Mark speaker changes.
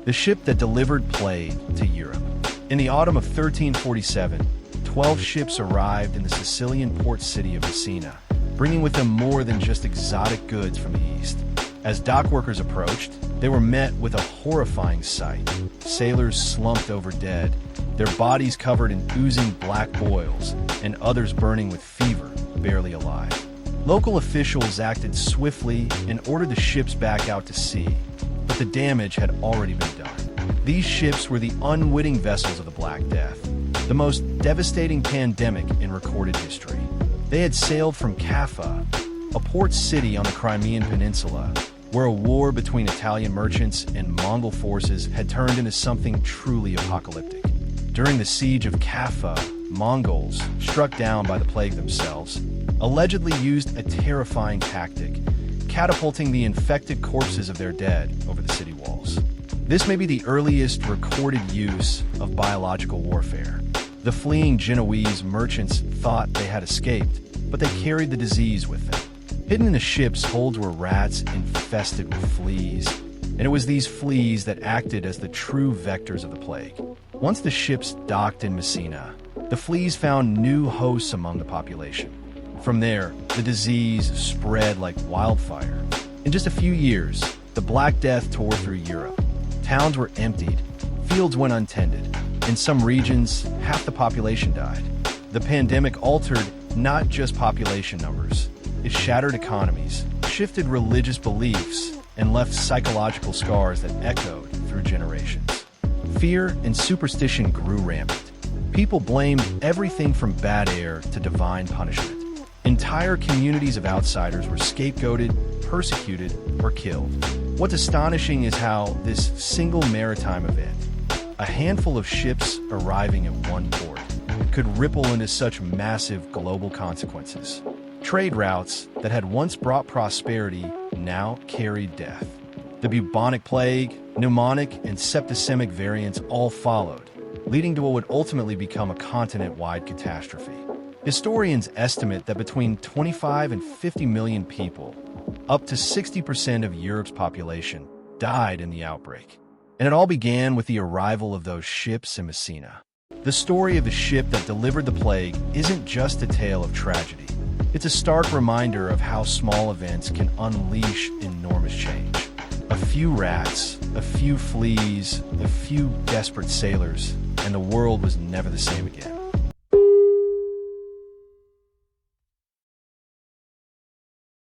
Speaker 1: the ship that delivered plague to Europe. In the autumn of 1347, 12 ships arrived in the Sicilian port city of Messina, bringing with them more than just exotic goods from the east. As dockworkers approached, they were met with a horrifying sight. Sailors slumped over dead, their bodies covered in oozing black boils, and others burning with fever, barely alive. Local officials acted swiftly and ordered the ships back out to sea, but the damage had already been done. These ships were the unwitting vessels of the Black Death, the most devastating pandemic in recorded history. They had sailed from Caffa, a port city on the Crimean Peninsula, where a war between Italian merchants and Mongol forces had turned into something truly apocalyptic. During the siege of Caffa, Mongols, struck down by the plague themselves, allegedly used a terrifying tactic, catapulting the infected corpses of their dead over the city walls. This may be the earliest recorded use of biological warfare. The fleeing Genoese merchants thought they had escaped, but they carried the disease with them. Hidden in the ship's holds were rats infested with fleas, and it was these fleas that acted as the true vectors of the plague. Once the ships docked in Messina, the fleas found new hosts among the population. From there, the disease spread like wildfire. In just a few years, the Black Death tore through Europe. Towns were emptied, fields went untended. In some regions, half the population died. The pandemic altered not just population numbers. It shattered economies, shifted religious beliefs, and left psychological scars that echoed through generations. Fear and superstition grew rampant. People blamed everything from bad air to divine punishment. Entire communities of outsiders were scapegoated, persecuted, or killed. What's astonishing is how this single maritime event, a handful of ships arriving at one port, could ripple into such massive global consequences. Trade routes that had once brought prosperity now carried death. The bubonic plague, pneumonic, and septicemic variants all followed, leading to what would ultimately become a continent-wide catastrophe. Historians estimate that between 25 and 50 million people, up to 60% of Europe's population, died in the outbreak. And it all began with the arrival of those ships in Messina. The story of the ship that delivered the plague isn't just a tale of tragedy. It's a stark reminder of how small events can unleash enormous change. A few rats, a few fleas, a few desperate sailors, and the world was never the same again.